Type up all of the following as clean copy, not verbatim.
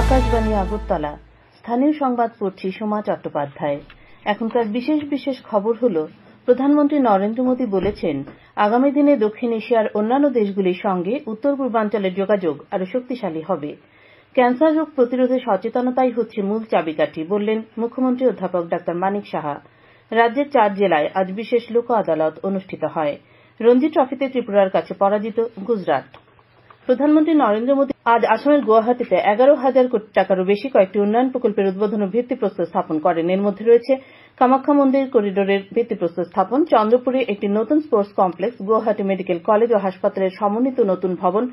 আকাশবাণী আগরতলা। স্থানীয় সংবাদ পড়ছি সোমা চট্টোপাধ্যায়। এখনকার বিশেষ বিশেষ খবর হল, প্রধানমন্ত্রী নরেন্দ্র মোদী বলেছেন, আগামী দিনে দক্ষিণ এশিয়ার অন্যান্য দেশগুলির সঙ্গে উত্তর পূর্বাঞ্চলের যোগাযোগ আরো শক্তিশালী হবে। ক্যান্সার রোগ প্রতিরোধে সচেতনতাই হচ্ছে মূল চাবিকাঠি, বললেন মুখ্যমন্ত্রী অধ্যাপক ডা মানিক সাহা। রাজ্যের ৪ জেলায় আজ বিশেষ লোক আদালত অনুষ্ঠিত হয়। রঞ্জি ট্রফিতে ত্রিপুরার কাছে পরাজিত গুজরাট। প্রধানমন্ত্রী নরেন্দ্র মোদী আজ আসামের গুয়াহাটিতে 11,000 কোটি টাকারও বেশি কয়েকটি উন্নয়ন প্রকল্পের উদ্বোধন ও ভিত্তিপ্রস্তর স্থাপন করেন। এর মধ্যে রয়েছে কামাখ্যা মন্দির করিডোরের ভিত্তিপ্রস্তর স্থাপন, চন্দ্রপুরে একটি নতুন sports complex, Guwahati medical college ও হাসপাতালের সমন্বিত নতুন ভবন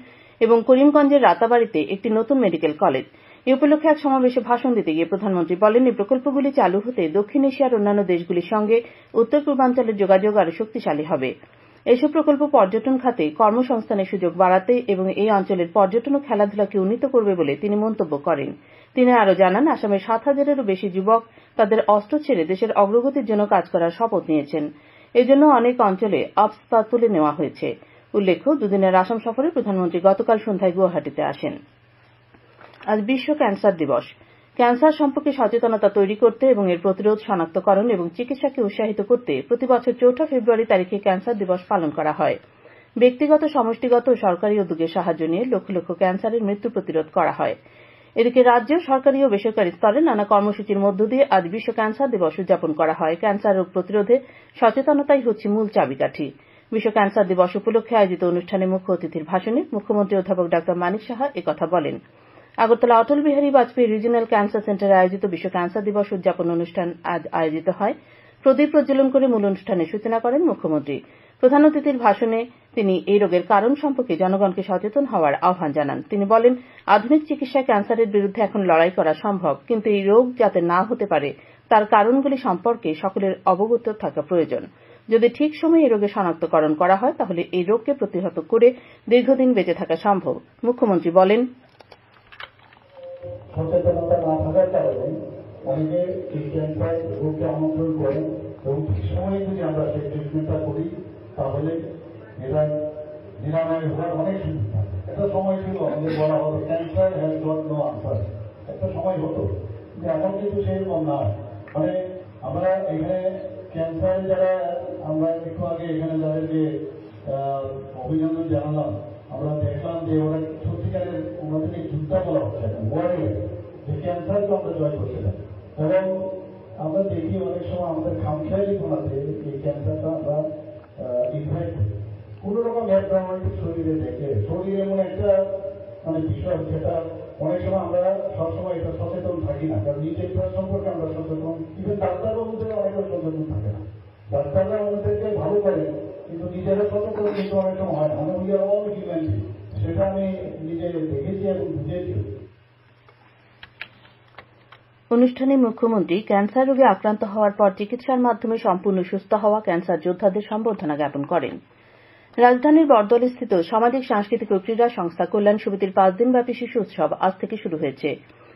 এবং করিমগঞ্জের রাতাবাড়িতে একটি নতুন মেডিকেল কলেজ। এই উপলক্ষে এক সমাবেশে ভাষণ দিতে গিয়ে প্রধানমন্ত্রী বলেন, এই প্রকল্পগুলি চালু হতে দক্ষিণ এশিয়ার অন্যান্য দেশগুলির সঙ্গে উত্তর পূর্বাঞ্চলের যোগাযোগ আরো শক্তিশালী হবে। এইসব প্রকল্প পর্যটন খাতে কর্মসংস্থানের সুযোগ বাড়াতে এবং এই অঞ্চলের পর্যটন ও খেলাধুলাকে উন্নীত করবে বলে তিনি মন্তব্য করেন। তিনি আরো জানান, আসামের 7,000-এরও বেশি যুবক তাদের অস্ত্র ছেড়ে দেশের অগ্রগতির জন্য কাজ করার শপথ নিয়েছেন। এজন্য অনেক অঞ্চলে আস্থা তুলে নেওয়া হয়েছে। উল্লেখ্য, দুদিনের আসাম সফরে প্রধানমন্ত্রী গতকাল সন্ধ্যায় গুয়াহাটিতে আসেন। আজ বিশ্ব ক্যান্সার দিবস। ক্যান্সার সম্পর্কে সচেতনতা তৈরি করতে এবং এর প্রতিরোধ, শনাক্তকরণ এবং চিকিৎসাকে উৎসাহিত করতে প্রতিবছর 4 ফেব্রুয়ারি তারিখে ক্যান্সার দিবস পালন করা হয়। ব্যক্তিগত, সমষ্টিগত ও সরকারি উদ্যোগের সাহায্য নিয়ে লক্ষ লক্ষ ক্যান্সারের মৃত্যু প্রতিরোধ করা হয়। এদিকে রাজ্য, সরকারি ও বেসরকারি স্তরে নানা কর্মসূচির মধ্য দিয়ে আজ বিশ্ব ক্যান্সার দিবস উদযাপন করা হয়। ক্যান্সার রোগ প্রতিরোধে সচেতনতাই হচ্ছে মূল চাবিকাঠি। বিশ্ব ক্যান্সার দিবস উপলক্ষে আয়োজিত অনুষ্ঠানে মুখ্য অতিথির ভাষণে মুখ্যমন্ত্রী অধ্যাপক ডা মানিক সাহা একথা বলেন। আগরতলা অটল বিহারী বাজপেয়ী রিজিওনাল ক্যান্সার সেন্টারে আয়োজিত বিশ্ব ক্যান্সার দিবস উদযাপন অনুষ্ঠান আজ আয়োজিত হয়। প্রদীপ প্রজ্বলন করে মূল অনুষ্ঠানের সূচনা করেন মুখ্যমন্ত্রী। প্রধান অতিথির ভাষণে তিনি এই রোগের কারণ সম্পর্কে জনগণকে সচেতন হওয়ার আহ্বান জানান। তিনি বলেন, আধুনিক চিকিৎসায় ক্যান্সারের বিরুদ্ধে এখন লড়াই করা সম্ভব, কিন্তু এই রোগ যাতে না হতে পারে তার কারণগুলি সম্পর্কে সকলের অবগত থাকা প্রয়োজন। যদি ঠিক সময়ে এই রোগের শনাক্তকরণ করা হয়, তাহলে এই রোগকে প্রতিহত করে দীর্ঘদিন বেঁচে থাকা সম্ভব। মুখ্যমন্ত্রী বলেন, সচেতনতা না থাকার কারণে অনেকে এই ক্যান্সার রোগকে আমন্ত্রণ করে এবং ঠিক সময়ে যদি আমরা সেই ট্রিটমেন্টটা করি তাহলে এটা নিরাময় হওয়ার অনেক সুযোগ থাকে। একটা সময় ছিল আমাদের বলা হতো cancer has got no answer, একটা সময় হতো, যে এখন কিন্তু সেরকম না। মানে আমরা এখানে ক্যান্সার যারা আমরা একটু আগে এখানে যাদেরকে অভিনন্দন জানালাম, আমরা দেখলাম যে ওরা সত্যিকারের ওনাদেরকে চিন্তা করা হচ্ছে না, ওয়ারে যে ক্যান্সারকে আমরা জয় করতে পারি। এবং আমরা দেখি অনেক সময় আমাদের খামখেয়ালি কোনাতে এই ক্যান্সারটা আমরা ইনভাইট করি। কোন রকম ব্যাকগ্রাউন্ড শরীরে দেখে, শরীর এমন একটা মানে বিষয়, যেটা অনেক সময় আমরা সবসময় এটা সচেতন থাকি না, কারণ নিজের সম্পর্কে আমরা সচেতন, ইভেন ডাক্তারবাবুদের অনেকটা সচেতন থাকে না। ডাক্তাররা আমাদেরকে ভালো করে, কিন্তু নিজেরা সচেতন কিন্তু অনেক সময় হয় না। আমরা উই আর অল হিউম্যান, সেটা আমি নিজে দেখেছি এবং বুঝেছি। অনুষ্ঠানে মুখ্যমন্ত্রী ক্যান্সার রোগে আক্রান্ত হওয়ার পর চিকিৎসার মাধ্যমে সম্পূর্ণ সুস্থ হওয়া ক্যান্সার যোদ্ধাদের সম্বর্ধনা জ্ঞাপন করেন। রাজধানীর বটতলী স্থিত সামাজিক, সাংস্কৃতিক ও ক্রীড়া সংস্থা কল্যাণ সমিতির 5 দিনব্যাপী শিশু উৎসব আজ থেকে শুরু হয়েছে।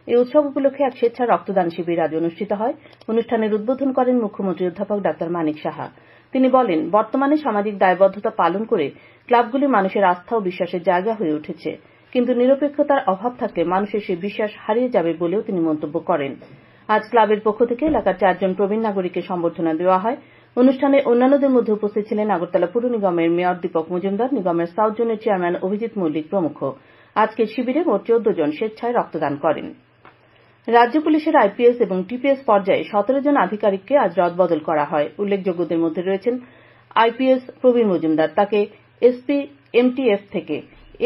এই উৎসব উপলক্ষে এক স্বেচ্ছা রক্তদান শিবির আজ অনুষ্ঠিত হয়। অনুষ্ঠানের উদ্বোধন করেন মুখ্যমন্ত্রী অধ্যাপক ডা মানিক সাহা। তিনি বলেন, বর্তমানে সামাজিক দায়বদ্ধতা পালন করে ক্লাবগুলি মানুষের আস্থা ও বিশ্বাসের জায়গা হয়ে উঠেছে, কিন্তু নিরপেক্ষতার অভাব থাকলে মানুষের সেই বিশ্বাস হারিয়ে যাবে বলেও তিনি মন্তব্য করেন। আজ ক্লাবের পক্ষ থেকে এলাকার 4 জন প্রবীণ নাগরিককে সম্বর্ধনা দেওয়া হয়। অনুষ্ঠানে অন্যান্যদের মধ্যে উপস্থিত ছিলেন আগরতলা পুর নিগমের মেয়র দীপক মজুমদার, নিগমের সাউথ জোনের চেয়ারম্যান অভিজিৎ মল্লিক প্রমুখ। আজকের শিবিরে মোট 14 জন স্বেচ্ছায় রক্তদান করেন। রাজ্য পুলিশের আইপিএস এবং টিপিএস পর্যায়ে 17 জন আধিকারিককে আজ রদবদল করা হয়। উল্লেখযোগ্যদের মধ্যে রয়েছেন আইপিএস প্রবীণ মজুমদার, তাকে এসপি এমটিএফ থেকে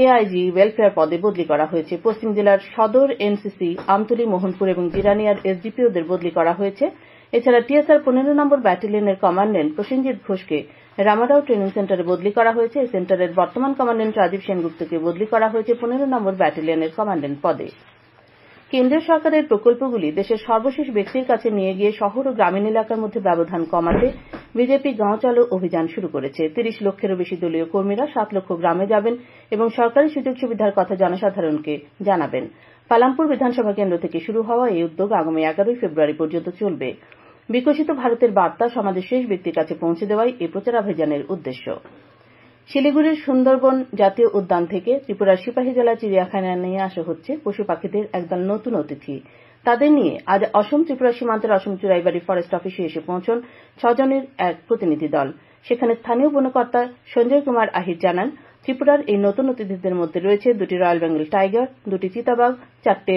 এআইজি ওয়েলফেয়ার পদে বদলি করা হয়েছে। পশ্চিম জেলার সদর এনসিসি, আমতলী, মোহনপুর এবং জিরানিয়ার এসডিপিওদের বদলি করা হয়েছে। এছাড়া টিএসআর 15 নম্বর ব্যাটালিয়নের কমান্ডেন্ট প্রসেনজিৎ ঘোষকে রামারাও ট্রেনিং সেন্টারে বদলি করা হয়েছে। এই সেন্টারের বর্তমান কমান্ডেন্ট রাজীব সেনগুপ্তকে বদলি করা হয়েছে 15 নম্বর ব্যাটালিয়নের কমান্ডেন্ট পদে। কেন্দ্রীয় সরকারের প্রকল্পগুলি দেশের সর্বশেষ ব্যক্তির কাছে নিয়ে গিয়ে শহর ও গ্রামীণ এলাকার মধ্যে ব্যবধান কমাতে বিজেপি গাঁও চলো অভিযান শুরু করেছে। 30 লক্ষেরও বেশি দলীয় কর্মীরা 7 লক্ষ গ্রামে যাবেন এবং সরকারি সুযোগ সুবিধার কথা জনসাধারণকে জানাবেন। পালামপুর বিধানসভা কেন্দ্র থেকে শুরু হওয়া এই উদ্যোগ আগামী 11 ফেব্রুয়ারি পর্যন্ত চলবে। বিকশিত ভারতের বার্তা সমাজের শেষ ব্যক্তির কাছে পৌঁছে দেওয়াই এই প্রচারাভিযানের উদ্দেশ্য। শিলিগুড়ির সুন্দরবন জাতীয় উদ্যান থেকে ত্রিপুরার সিপাহীজলা চিড়িয়াখানায় নিয়ে আসা হচ্ছে পশু পাখিদের একদল নতুন অতিথি। তাদের নিয়ে আজ অসম ত্রিপুরা সীমান্তের অসম চুরাইবাড়ি ফরেস্ট অফিসে এসে পৌঁছন ৬ জনের এক প্রতিনিধি দল। সেখানে স্থানীয় বনকর্তা সঞ্জয় কুমার আহির জানান, ত্রিপুরার এই নতুন অতিথিদের মধ্যে রয়েছে 2টি রয়্যাল বেঙ্গল টাইগার, 2টি চিতাবাঘ, 4টে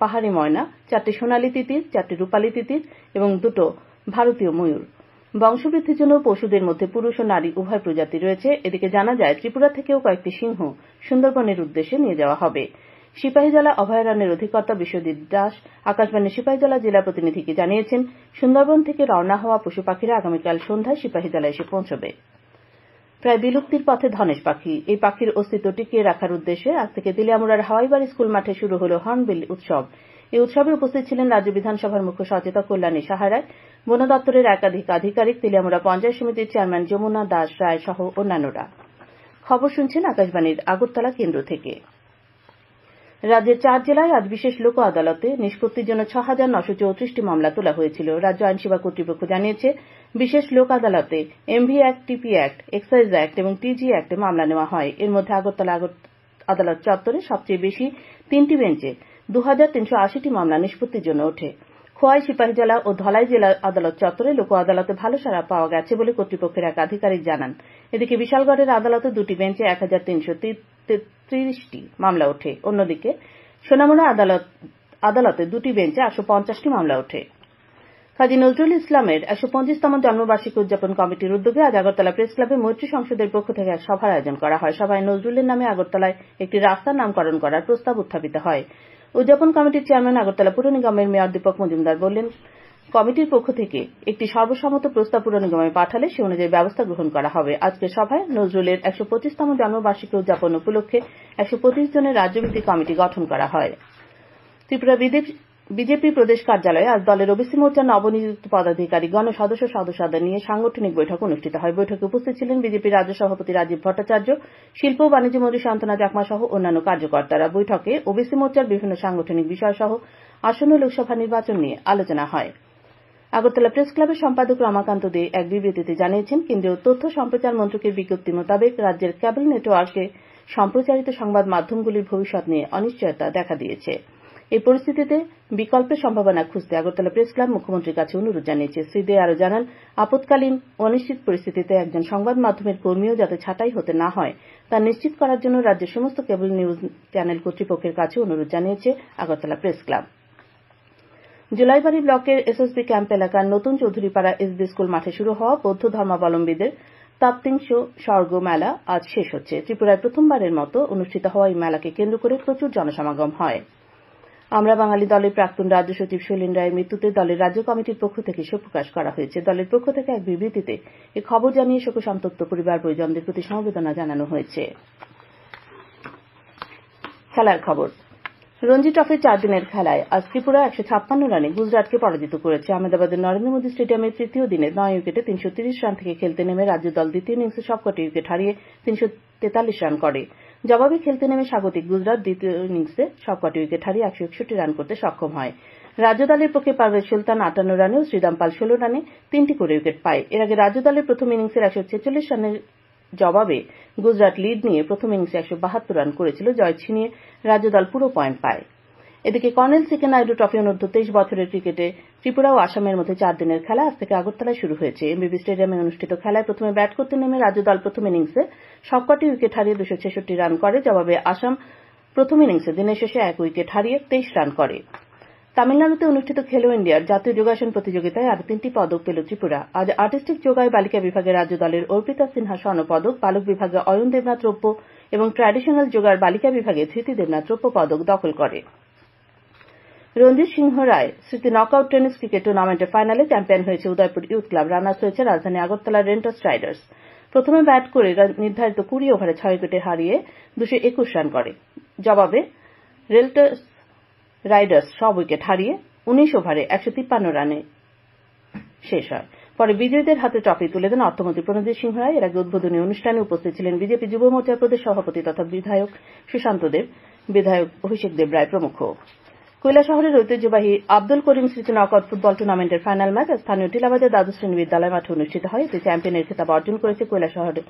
পাহাড়ি ময়না, 4টে সোনালী তিতির, 4টে রূপালী তিতির এবং 2টো ভারতীয় ময়ূর। বংশবৃদ্ধির জন্য পশুদের মধ্যে পুরুষ ও নারী উভয় প্রজাতি রয়েছে। এদিকে জানা যায়, ত্রিপুরা থেকেও কয়েকটি সিংহ সুন্দরবনের উদ্দেশ্যে নিয়ে যাওয়া হবে। সিপাহীজলা অভয়ারণ্যের অধিকর্তা বিশ্বজিৎ দাস আকাশবাণী সিপাহীজলা জেলা প্রতিনিধিকে জানিয়েছেন, সুন্দরবন থেকে রওনা হওয়া পশু পাখিরা আগামীকাল সন্ধ্যায় সিপাহীজলা এসে পৌঁছবে। প্রায় বিলুপ্তির পথে ধনেশ পাখি। এই পাখির অস্তিত্ব টিকিয়ে রাখার উদ্দেশ্যে আজ থেকে তেলিয়ামুড়ার হাওয়াইবাড়ি স্কুল মাঠে শুরু হল হর্নবিল উৎসব। এই উৎসবে উপস্থিত ছিলেন রাজ্য বিধানসভার মুখ্য সচেতক কল্যাণী সাহা রায়, বন দপ্তরের একাধিক আধিকারিক, তেলিয়ামুড়া পঞ্চায়েত সমিতির চেয়ারম্যান যমুনা দাস রায় সহ অন্যান্যরা। খবর শুনছেন আকাশবাণীর আগরতলা কেন্দ্র থেকে। রাজ্যের 4 জেলায় আজ বিশেষ লোক আদালতে নিষ্পত্তির জন্য ৬,৯৩৪টি মামলা তোলা হয়েছিল। রাজ্য আইনসেবা কর্তৃপক্ষ জানিয়েছে, বিশেষ লোক আদালতে এমভি অ্যাক্ট, টিপি অ্যাক্ট, এক্সাইজ অ্যাক্ট এবং টিজি অ্যাক্টে মামলা নেওয়া হয়। এর মধ্যে আগরতলা আদালত চত্বরে সবচেয়ে বেশি 3টি বেঞ্চে ২,৩৮০টি মামলা নিষ্পত্তির জন্য ওঠে। খোয়াই, সিপাহীজলা ও ধলাই জেলা আদালত চত্বরে লোক আদালতে ভালো সাড়া পাওয়া গেছে বলে কর্তৃপক্ষের এক আধিকারিক জানান। এদিকে বিশালগড়ের আদালতে 2টি বেঞ্চে 1,333টি মামলা ওঠে। অন্যদিকে সোনামুড়া আদালতে 2টি বেঞ্চে 850টি মামলা ওঠে। কাজী নজরুল ইসলামের 125তম জন্মবার্ষিকী উদযাপন কমিটির উদ্যোগে আজ আগরতলা প্রেস ক্লাবে মৈত্রী সংসদের পক্ষ থেকে এক সভার আয়োজন করা হয়। সভায় নজরুলের নামে আগরতলায় একটি রাস্তার নামকরণ করার প্রস্তাব উত্থাপিত হয়। উদযাপন কমিটির চেয়ারম্যান আগরতলা পুর নিগমের মেয়র দীপক মজুমদার বললেন, কমিটির পক্ষ থেকে একটি সর্বসম্মত প্রস্তাব পুর নিগমে পাঠালে সে অনুযায়ী ব্যবস্থা গ্রহণ করা হবে। আজকের সভায় নজরুলের 125তম জন্মবার্ষিকী উদযাপন উপলক্ষে 125 জনের রাজ্যভিত্তিক কমিটি গঠন করা হয়। ত্রিপুরা বিজেপি প্রদেশ কার্যালয়ে আজ দলের ওবিসি মোর্চার নবনিযুক্ত পদাধিকারীগণ ও সদস্যদের নিয়ে সাংগঠনিক বৈঠক অনুষ্ঠিত হয়। বৈঠকে উপস্থিত ছিলেন বিজেপি রাজ্য সভাপতি রাজীব ভট্টাচার্য, শিল্প ও বাণিজ্য মন্ত্রী শান্তনা চাকমা সহ অন্যান্য কার্যকর্তারা। বৈঠকে ওবিসি মোর্চার বিভিন্ন সাংগঠনিক বিষয় সহ আসন্ন লোকসভা নির্বাচন নিয়ে আলোচনা হয়। আগরতলা প্রেস ক্লাবের সম্পাদক রমাকান্ত দে এক বিবৃতিতে জানিয়েছেন, কেন্দ্রীয় তথ্য সম্প্রচার মন্ত্রকের বিজ্ঞপ্তি মোতাবেক রাজ্যের কেবল নেটওয়ার্কে সম্প্রচারিত সংবাদ মাধ্যমগুলির ভবিষ্যৎ নিয়ে অনিশ্চয়তা দেখা দিয়েছে। এই পরিস্থিতিতে বিকল্পের সম্ভাবনা খুঁজতে আগরতলা প্রেস ক্লাব মুখ্যমন্ত্রীর কাছে অনুরোধ জানিয়েছে। শ্রী দে আরও জানান, আপৎকালীন অনিশ্চিত পরিস্থিতিতে একজন সংবাদ মাধ্যমের কর্মীও যাতে ছাঁটাই হতে না হয় তা নিশ্চিত করার জন্য রাজ্যের সমস্ত কেবল নিউজ চ্যানেল কর্তৃপক্ষের কাছে অনুরোধ জানিয়েছে আগরতলা প্রেস ক্লাব। জুলাইবাড়ি ব্লকের এসএসবি ক্যাম্প এলাকার নতুন চৌধুরীপাড়া এসবি স্কুল মাঠে শুরু হওয়া বৌদ্ধ ধর্মাবলম্বীদের তাপ্তিংশ স্বর্গ মেলা আজ শেষ হচ্ছে। ত্রিপুরায় প্রথমবারের মতো অনুষ্ঠিত হওয়া এই মেলাকে কেন্দ্র করে প্রচুর জনসমাগম হয়। আমরা বাঙালি দলের প্রাক্তন রাজ্য সচিব শৈলেন রায়ের মৃত্যুতে দলের রাজ্য কমিটির পক্ষ থেকে শোক প্রকাশ করা হয়েছে। দলের পক্ষ থেকে এক বিবৃতিতে এই খবর জানিয়ে শোকসন্তপ্ত পরিবার পরিজনদের প্রতি সমবেদনা জানানো হয়েছে। খেলার খবর। রঞ্জি ট্রফির 4 দিনের খেলায় আজ ত্রিপুরা 156 রানে গুজরাটকে পরাজিত করেছে। আহমেদাবাদের নরেন্দ্র মোদী স্টেডিয়ামের তৃতীয় দিনে 9 উইকেটে 330 রান থেকে খেলতে নেমে রাজ্য দল দ্বিতীয় ইনিংসে সবকটি উইকেট হারিয়ে 343 রান করে। জবাবে খেলতে নেমে স্বাগতিক গুজরাট দ্বিতীয় ইনিংসে সবকটি উইকেট হারিয়ে 161 রান করতে সক্ষম হয়। রাজ্য দলের পক্ষে পারভেজ সুলতান 58 রানে ও শ্রীরাম পাল 16 রানে 3টি করে উইকেট পায়। এর আগে রাজ্য দলের প্রথম ইনিংসের 146 রানের জবাবে গুজরাট লিড নিয়ে প্রথম ইনিংসে 172 রান করেছিল। জয় ছিনিয়ে রাজ্য দল পুরো পয়েন্ট পায়। এদিকে কর্নেল সিকে নাইডু ট্রফি অনূর্ধ্ব 23 বছরের ক্রিকেটে ত্রিপুরা ও আসামের মধ্যে 4 দিনের খেলা আজ থেকে আগরতলায় শুরু হয়েছে। এমবিবি স্টেডিয়ামে অনুষ্ঠিত খেলায় প্রথমে ব্যাট করতে নেমে রাজ্য দল প্রথম ইনিংসে সবকটি উইকেট হারিয়ে 266 রান করে। জবাবে আসাম প্রথম ইনিংসে দিনের শেষে 1 উইকেট হারিয়ে 23 রান করে। তামিলনাড়ুতে অনুষ্ঠিত খেলো ইন্ডিয়ার জাতীয় যোগাসন প্রতিযোগিতায় আরো 3টি পদক পেল ত্রিপুরা। আজ আর্টিস্টিক যোগায় বালিকা বিভাগে রাজ্য দলের অর্পিতা সিনহা স্বর্ণ পদক, বালক বিভাগে অয়ন দেবনাথ রৌপ্য এবং ট্র্যাডিশনাল যোগার বালিকা বিভাগে ধৃতি দেবনাথ রৌপ্য পদক দখল করে। রঞ্জিত সিংহ রায় স্মৃতি নকআউট টেনিস ক্রিকেট টুর্নামেন্টের ফাইনালে চ্যাম্পিয়ন হয়েছে উদয়পুর ইয়ুথ ক্লাব। রানার্স হয়েছে রাজধানী আগরতলার রেন্টস রাইডার্স। প্রথমে ব্যাট করে নির্ধারিত 20 ওভারে 6 উইকেটে হারিয়ে 221 রান করে। জবাবে রেন্টস রাইডার্স সব উইকেট হারিয়ে 19 ওভারে 153 রানে শেষ হয়। পরে বিজয়ীদের হাতে ট্রফি তুলে দেন অর্থমন্ত্রী প্রণজিৎ সিংহ রায়। এর আগে উদ্বোধনী অনুষ্ঠানে উপস্থিত ছিলেন বিজেপি যুব মোর্চার প্রদেশ সভাপতি তথা বিধায়ক সুশান্ত দেব, বিধায়ক অভিষেক দেব রায় প্রমুখ। কৈলাসহরের ঐতিহ্যবাহী আব্দুল করিম স্মৃতি নকআউট ফুটবল টুর্নামেন্টের ফাইনাল ম্যাচ স্থানীয় টিলাবাজার দ্বাদশ শ্রেণী বিদ্যালয় মাঠে অনুষ্ঠিত হয়। এতে চ্যাম্পিয়নের খেতাব অর্জন করেছে কৈলাসহরের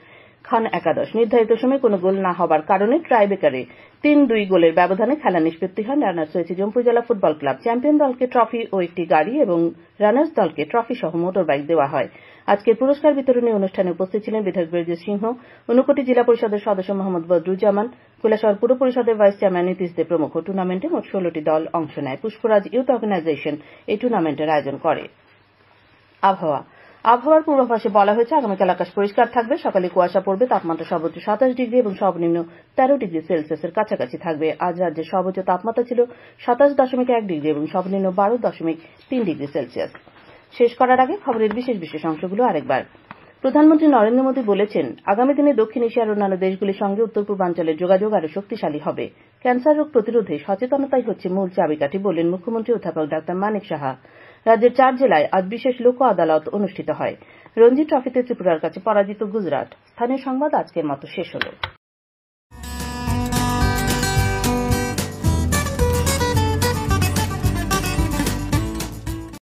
খান একাদশ। নির্ধারিত সময়ে কোনো গোল না হবার কারণে ট্রাইবেকারে ৩-২ গোলের ব্যবধানে খেলা নিষ্পত্তি হয়। রানার্স হয়েছে জম্পুই জেলা ফুটবল ক্লাব। চ্যাম্পিয়ন দলকে ট্রফি ও একটি গাড়ি এবং রানার্স দলকে ট্রফি সহ মোটর বাইক দেওয়া হয়। আজকের পুরস্কার বিতরণী অনুষ্ঠানে উপস্থিত ছিলেন বিধায়ক বীরজিৎ সিংহ, ঊনকোটি জেলা পরিষদের সদস্য মোহাম্মদ বদরুজ্জামান, কৈলাসহর পুর পরিষদের ভাইস চেয়ারম্যান নীতিশ দে প্রমুখ। টুর্নামেন্টে মোট 16টি দল অংশ নেয়। পুষ্পরাজ ইউথ অর্গানাইজেশন এই টুর্নামেন্টের আয়োজন করে। আবহাওয়ার পূর্বাভাসে বলা হয়েছে আগামীকাল আকাশ পরিষ্কার থাকবে। সকালে কুয়াশা পড়বে। তাপমাত্রা সর্বোচ্চ 27 ডিগ্রি এবং সর্বনিম্ন 13 ডিগ্রি সেলসিয়াসের কাছাকাছি থাকবে। আজ রাজ্যের সর্বোচ্চ তাপমাত্রা ছিল 27.1 ডিগ্রি এবং সর্বনিম্ন 12.3 ডিগ্রি সেলসিয়াস। শেষ করার আগে খবরের বিশেষ অংশগুলো আরেকবার। প্রধানমন্ত্রী নরেন্দ্র মোদী বলেছেন, আগামী দিনে দক্ষিণ এশিয়ার অন্যান্য দেশগুলির সঙ্গে উত্তর পূর্বাঞ্চলের যোগাযোগ আরও শক্তিশালী হবে। ক্যান্সার রোগ প্রতিরোধে সচেতনতাই হচ্ছে মূল চাবিকাঠি বললেন মুখ্যমন্ত্রী অধ্যাপক ডা মানিক সাহা। রাজ্যের 4 জেলায় আজ বিশেষ লোক আদালত অনুষ্ঠিত হয়। রঞ্জি ট্রফিতে ত্রিপুরার কাছে পরাজিত গুজরাট। স্থানীয় সংবাদ আজকের মতো শেষ হলো।